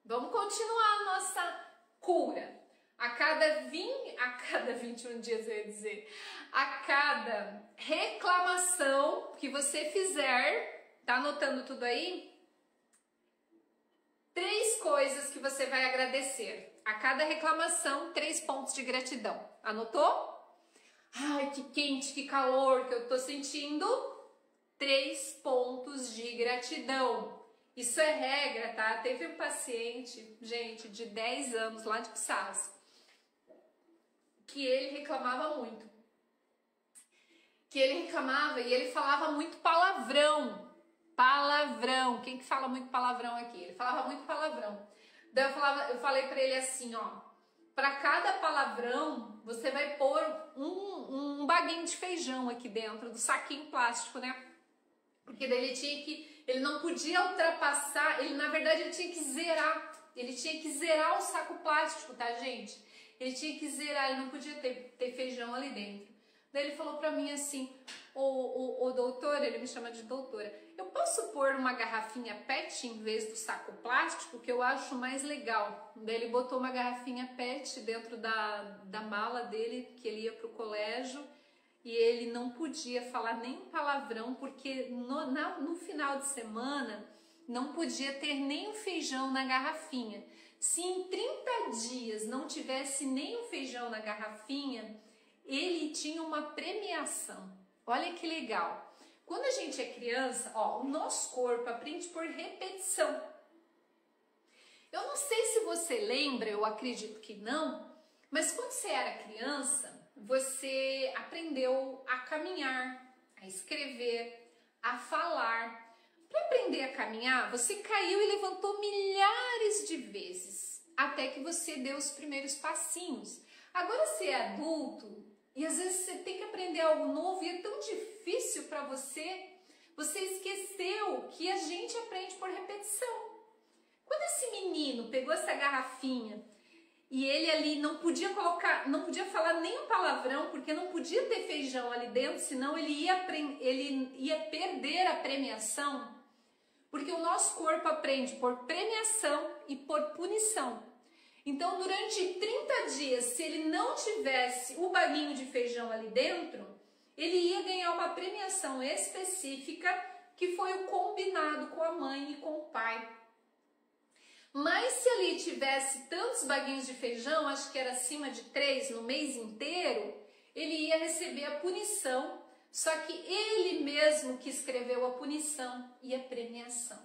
vamos continuar a nossa cura. A cada 21 dias, eu ia dizer, a cada reclamação que você fizer, tá anotando tudo aí? 3 coisas que você vai agradecer. A cada reclamação, 3 pontos de gratidão. Anotou? Ai, que quente, que calor que eu tô sentindo. 3 pontos de gratidão. Isso é regra, tá? Teve um paciente, gente, de 10 anos lá de Pissarras, que ele reclamava muito. Que ele reclamava e ele falava muito palavrão. Palavrão. Quem que fala muito palavrão aqui? Ele falava muito palavrão. Daí eu falei pra ele assim, ó, pra cada palavrão, você vai pôr um baguinho de feijão aqui dentro do saquinho plástico, né? Porque daí ele não podia ultrapassar, na verdade ele tinha que zerar o saco plástico, tá, gente? Ele tinha que zerar, ele não podia ter feijão ali dentro. Daí ele falou pra mim assim, ô doutora, ele me chama de doutora, eu posso pôr uma garrafinha PET em vez do saco plástico, que eu acho mais legal. Daí ele botou uma garrafinha PET dentro da mala dele, que ele ia pro colégio, e ele não podia falar nem palavrão, porque no final de semana não podia ter nem um feijão na garrafinha. Se em 30 dias não tivesse nem um feijão na garrafinha, ele tinha uma premiação. Olha que legal. Quando a gente é criança, ó, o nosso corpo aprende por repetição. Eu não sei se você lembra, eu acredito que não, mas quando você era criança, você aprendeu a caminhar, a escrever, a falar. Para aprender a caminhar, você caiu e levantou milhares de vezes, até que você deu os primeiros passinhos. Agora você é adulto e às vezes você tem que aprender algo novo e é tão difícil para você. Você esqueceu que a gente aprende por repetição. Quando esse menino pegou essa garrafinha e ele ali não podia falar nem um palavrão, porque não podia ter feijão ali dentro, senão ele ia perder a premiação, porque o nosso corpo aprende por premiação e por punição. Então, durante 30 dias, se ele não tivesse o baguinho de feijão ali dentro, ele ia ganhar uma premiação específica, que foi o combinado com a mãe e com o pai. Mas se ali tivesse tantos baguinhos de feijão, acho que era acima de 3 no mês inteiro, ele ia receber a punição, só que ele mesmo que escreveu a punição e a premiação.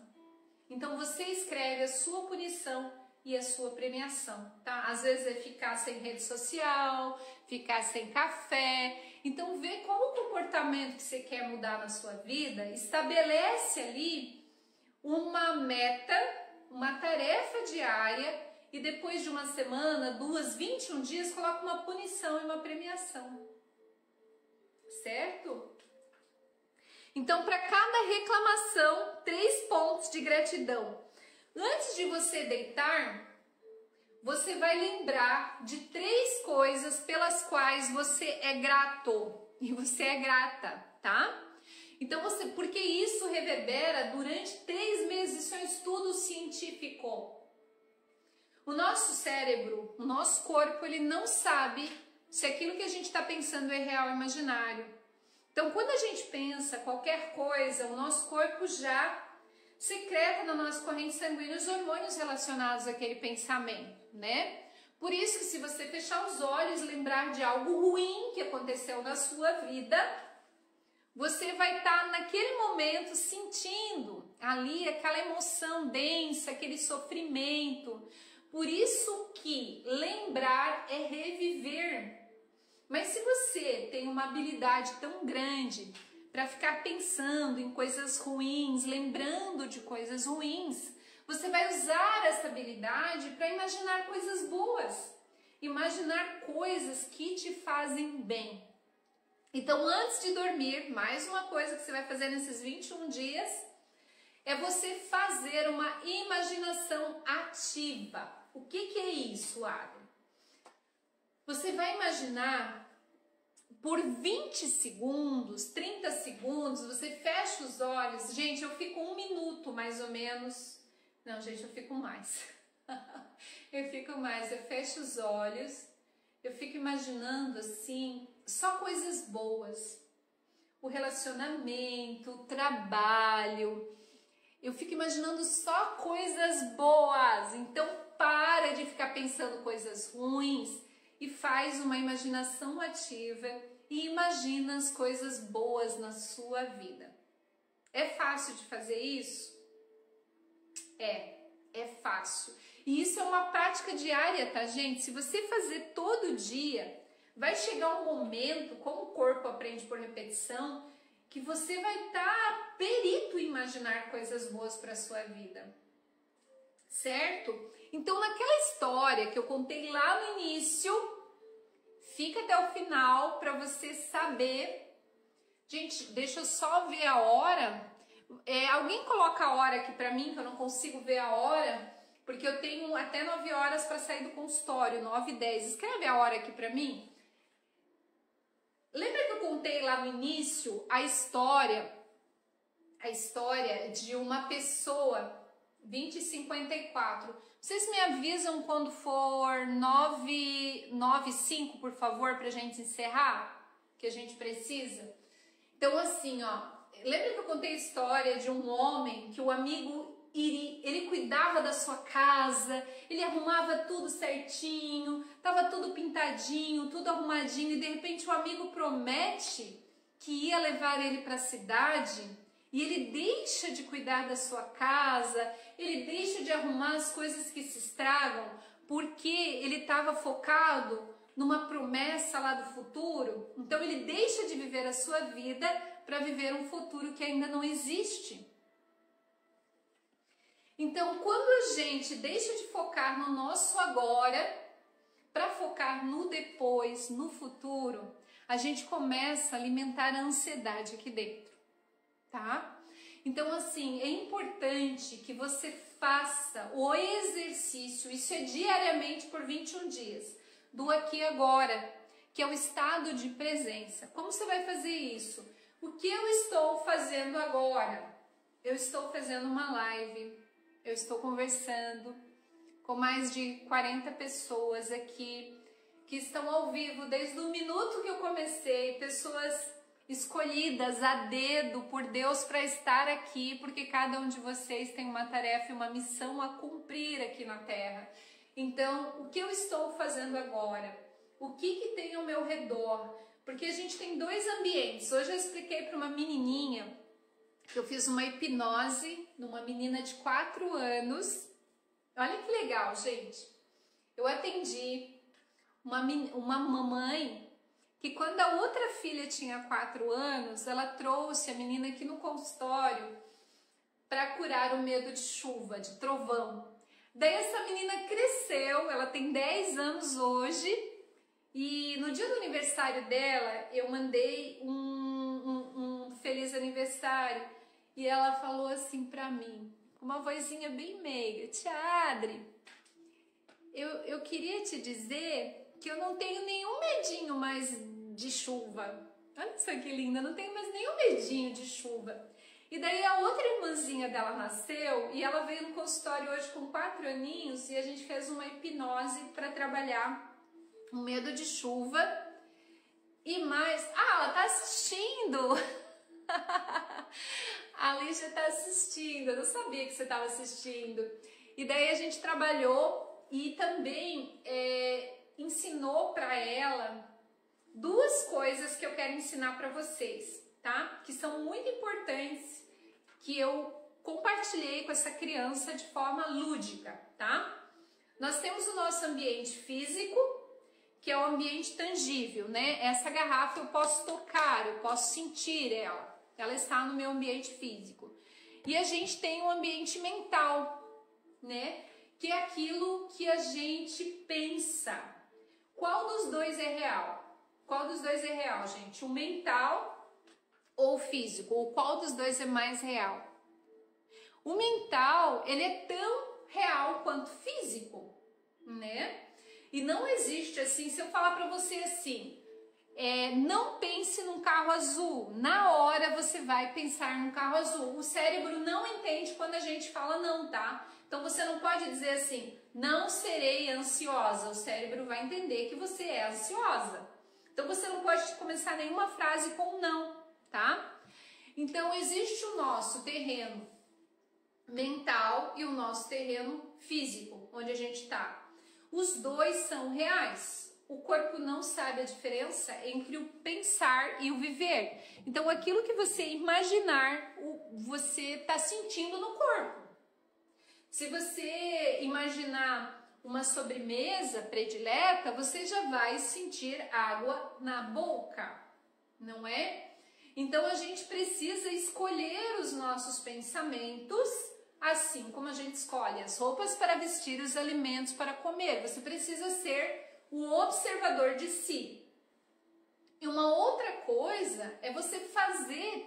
Então você escreve a sua punição e a sua premiação, tá? Às vezes é ficar sem rede social, ficar sem café. Então vê qual o comportamento que você quer mudar na sua vida, estabelece ali uma meta, uma tarefa diária e depois de uma semana, 2, 21 dias, coloca uma punição e uma premiação. Certo? Então, para cada reclamação, 3 pontos de gratidão. Antes de você deitar, você vai lembrar de 3 coisas pelas quais você é grato e você é grata, tá? Então, porque isso reverbera durante 3 meses, isso é um estudo científico. O nosso cérebro, o nosso corpo, ele não sabe se aquilo que a gente está pensando é real ou imaginário. Então, quando a gente pensa qualquer coisa, o nosso corpo já secreta na nossa corrente sanguínea os hormônios relacionados àquele pensamento, né? Por isso que se você fechar os olhos e lembrar de algo ruim que aconteceu na sua vida, você vai estar naquele momento sentindo ali aquela emoção densa, aquele sofrimento. Por isso que lembrar é reviver. Mas se você tem uma habilidade tão grande para ficar pensando em coisas ruins, lembrando de coisas ruins, você vai usar essa habilidade para imaginar coisas boas, imaginar coisas que te fazem bem. Então, antes de dormir, mais uma coisa que você vai fazer nesses 21 dias é você fazer uma imaginação ativa. O que é isso, Ada? Você vai imaginar por 20 segundos, 30 segundos, você fecha os olhos. Gente, eu fico 1 minuto mais ou menos. Não, gente, eu fico mais. Eu fico mais. Eu fecho os olhos, eu fico imaginando assim, só coisas boas. O relacionamento, o trabalho. Eu fico imaginando só coisas boas. Então, para de ficar pensando coisas ruins e faz uma imaginação ativa e imagina as coisas boas na sua vida. É fácil de fazer isso? É fácil. E isso é uma prática diária, tá, gente? Se você fazer todo dia, vai chegar um momento, como o corpo aprende por repetição, que você vai estar perito em imaginar coisas boas para a sua vida. Certo? Então, naquela história que eu contei lá no início, fica até o final para você saber. Gente, deixa eu só ver a hora. Alguém coloca a hora aqui para mim, que eu não consigo ver a hora, porque eu tenho até 9 horas para sair do consultório, 9h10. Escreve a hora aqui para mim. Lembra que eu contei lá no início a história de uma pessoa, 20h54. Vocês me avisam quando for 9h05, por favor, pra gente encerrar, que a gente precisa? Então assim, ó, lembra que eu contei a história de um homem que o amigo ele cuidava da sua casa, ele arrumava tudo certinho, tava tudo pintadinho, tudo arrumadinho, e de repente o amigo promete que ia levar ele para a cidade e ele deixa de cuidar da sua casa, ele deixa de arrumar as coisas que se estragam, porque ele estava focado numa promessa lá do futuro. Então ele deixa de viver a sua vida para viver um futuro que ainda não existe. Então, quando a gente deixa de focar no nosso agora para focar no depois, no futuro, a gente começa a alimentar a ansiedade aqui dentro, tá? Então, assim, é importante que você faça o exercício, isso é diariamente por 21 dias, do aqui e agora, que é o estado de presença. Como você vai fazer isso? O que eu estou fazendo agora? Eu estou fazendo uma live. Eu estou conversando com mais de 40 pessoas aqui que estão ao vivo desde o minuto que eu comecei, pessoas escolhidas a dedo por Deus para estar aqui, porque cada um de vocês tem uma tarefa e uma missão a cumprir aqui na Terra. Então, o que eu estou fazendo agora? O que tem ao meu redor? Porque a gente tem 2 ambientes. Hoje eu expliquei para uma menininha, eu fiz uma hipnose numa menina de 4 anos. Olha que legal, gente. Eu atendi uma mamãe que quando a outra filha tinha 4 anos, ela trouxe a menina aqui no consultório para curar o medo de chuva, de trovão. Daí essa menina cresceu, ela tem 10 anos hoje, e no dia do aniversário dela, eu mandei um feliz aniversário. E ela falou assim pra mim, com uma vozinha bem meiga: Tia Adri, eu queria te dizer que eu não tenho nenhum medinho mais de chuva. Olha só que linda, não tenho mais nenhum medinho de chuva. E daí a outra irmãzinha dela nasceu e ela veio no consultório hoje com 4 aninhos e a gente fez uma hipnose para trabalhar o medo de chuva. E mais... Ah, ela tá assistindo! A Lígia tá assistindo, eu não sabia que você estava assistindo. E daí a gente trabalhou e também ensinou para ela 2 coisas que eu quero ensinar para vocês, tá? Que são muito importantes, que eu compartilhei com essa criança de forma lúdica, tá? Nós temos o nosso ambiente físico, que é o ambiente tangível, né? Essa garrafa eu posso tocar, eu posso sentir ela. Ela está no meu ambiente físico. E a gente tem um ambiente mental, né? Que é aquilo que a gente pensa. Qual dos 2 é real? Qual dos 2 é real, gente? O mental ou o físico? Ou qual dos 2 é mais real? O mental, ele é tão real quanto físico, né? E não existe assim, se eu falar para você assim... não pense num carro azul. Na hora você vai pensar num carro azul. O cérebro não entende quando a gente fala não, tá? Então você não pode dizer assim, não serei ansiosa. O cérebro vai entender que você é ansiosa. Então você não pode começar nenhuma frase com não, tá? Então existe o nosso terreno mental e o nosso terreno físico, onde a gente tá. Os 2 são reais. O corpo não sabe a diferença entre o pensar e o viver. Então, aquilo que você imaginar, você está sentindo no corpo. Se você imaginar uma sobremesa predileta, você já vai sentir água na boca, não é? Então a gente precisa escolher os nossos pensamentos, assim como a gente escolhe as roupas para vestir, os alimentos para comer. Você precisa ser o observador de si. E uma outra coisa é você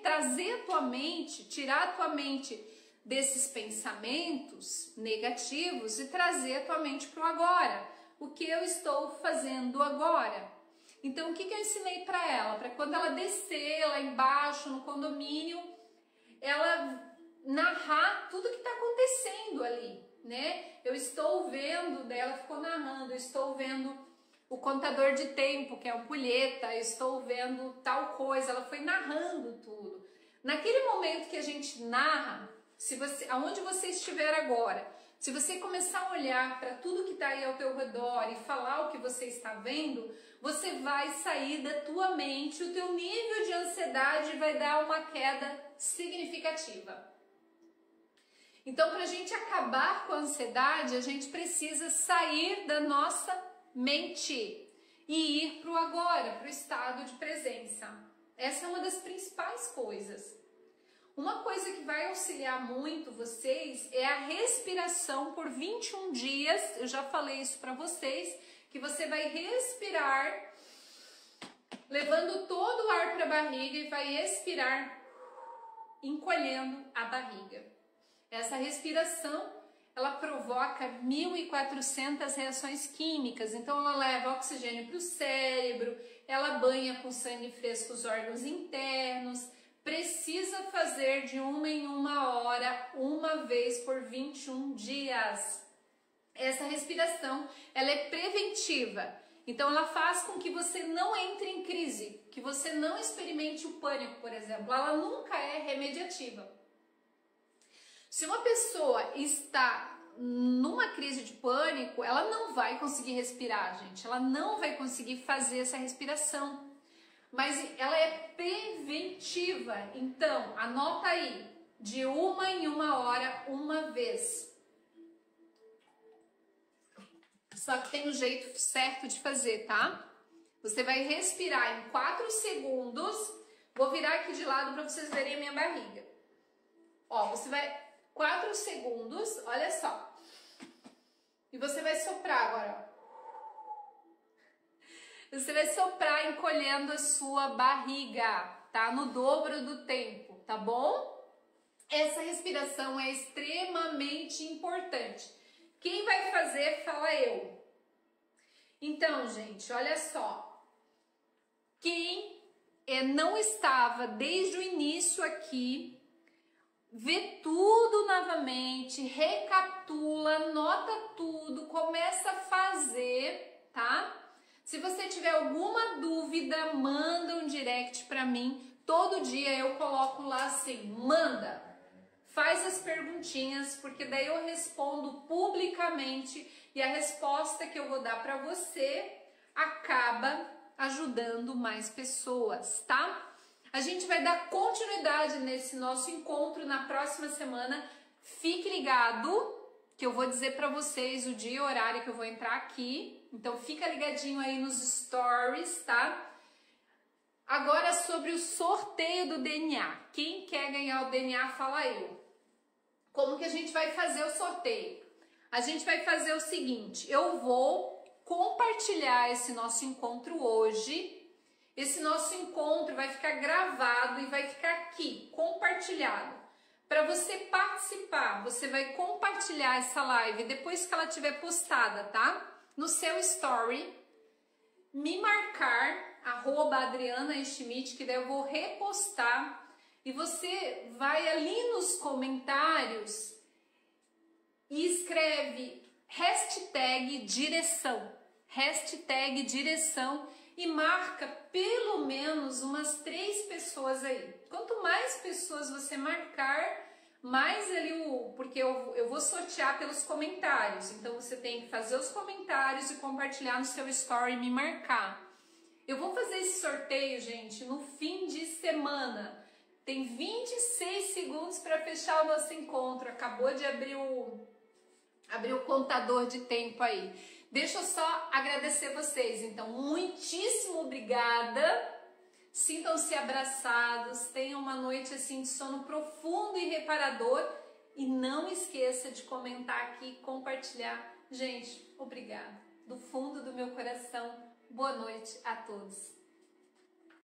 trazer a tua mente, tirar a tua mente desses pensamentos negativos e trazer a tua mente para o agora. O que eu estou fazendo agora? Então, o que eu ensinei para ela? Para quando ela descer lá embaixo no condomínio, ela narrar tudo que está acontecendo ali, né? Eu estou vendo, daí ela ficou narrando, eu estou vendo o contador de tempo, que é a ampulheta, eu estou vendo tal coisa, ela foi narrando tudo. Naquele momento que a gente narra, aonde você estiver agora, se você começar a olhar para tudo que está aí ao teu redor e falar o que você está vendo, você vai sair da tua mente, o teu nível de ansiedade vai dar uma queda significativa. Então, para a gente acabar com a ansiedade, a gente precisa sair da nossa mente e ir para o agora, para o estado de presença. Essa é uma das principais coisas. Uma coisa que vai auxiliar muito vocês é a respiração por 21 dias. Eu já falei isso para vocês, que você vai respirar, levando todo o ar para a barriga e vai expirar, encolhendo a barriga. Essa respiração, ela provoca 1.400 reações químicas. Então, ela leva oxigênio para o cérebro, ela banha com sangue fresco os órgãos internos. Precisa fazer de 1 em 1 hora, uma vez por 21 dias. Essa respiração, ela é preventiva. Então, ela faz com que você não entre em crise, que você não experimente o pânico, por exemplo. Ela nunca é remediativa. Se uma pessoa está numa crise de pânico, ela não vai conseguir respirar, gente. Ela não vai conseguir fazer essa respiração. Mas ela é preventiva. Então, anota aí, de 1 em 1 hora, uma vez. Só que tem um jeito certo de fazer, tá? Você vai respirar em 4 segundos. Vou virar aqui de lado para vocês verem a minha barriga. Ó, você vai 4 segundos, olha só. E você vai soprar agora, ó. Você vai soprar encolhendo a sua barriga, tá? No dobro do tempo, tá bom? Essa respiração é extremamente importante. Quem vai fazer, fala eu. Então, gente, olha só. Quem não estava desde o início aqui, vê tudo novamente, recapitula, anota tudo, começa a fazer, tá? Se você tiver alguma dúvida, manda um direct para mim. Todo dia eu coloco lá assim, manda, faz as perguntinhas, porque daí eu respondo publicamente e a resposta que eu vou dar para você acaba ajudando mais pessoas, tá? A gente vai dar continuidade nesse nosso encontro na próxima semana. Fique ligado que eu vou dizer para vocês o dia e o horário que eu vou entrar aqui. Então fica ligadinho aí nos stories, tá? Agora sobre o sorteio do DNA. Quem quer ganhar o DNA, fala eu. Como que a gente vai fazer o sorteio? A gente vai fazer o seguinte, eu vou compartilhar esse nosso encontro hoje. Esse nosso encontro vai ficar gravado e vai ficar aqui, compartilhado. Para você participar, você vai compartilhar essa live depois que ela estiver postada, tá? No seu story, me marcar, @AdrianaSchmidt, que daí eu vou repostar. E você vai ali nos comentários e escreve #direção. #direção e marca pelo menos umas 3 pessoas aí. Quanto mais pessoas você marcar, mais ali porque eu vou sortear pelos comentários. Então você tem que fazer os comentários e compartilhar no seu story e me marcar. Eu vou fazer esse sorteio, gente, no fim de semana. Tem 26 segundos para fechar o nosso encontro. Acabou de abrir abrir o contador de tempo aí. Deixa eu só agradecer vocês. Então, muitíssimo obrigada. Sintam-se abraçados. Tenham uma noite assim de sono profundo e reparador. E não esqueça de comentar aqui, compartilhar. Gente, obrigada. Do fundo do meu coração, boa noite a todos.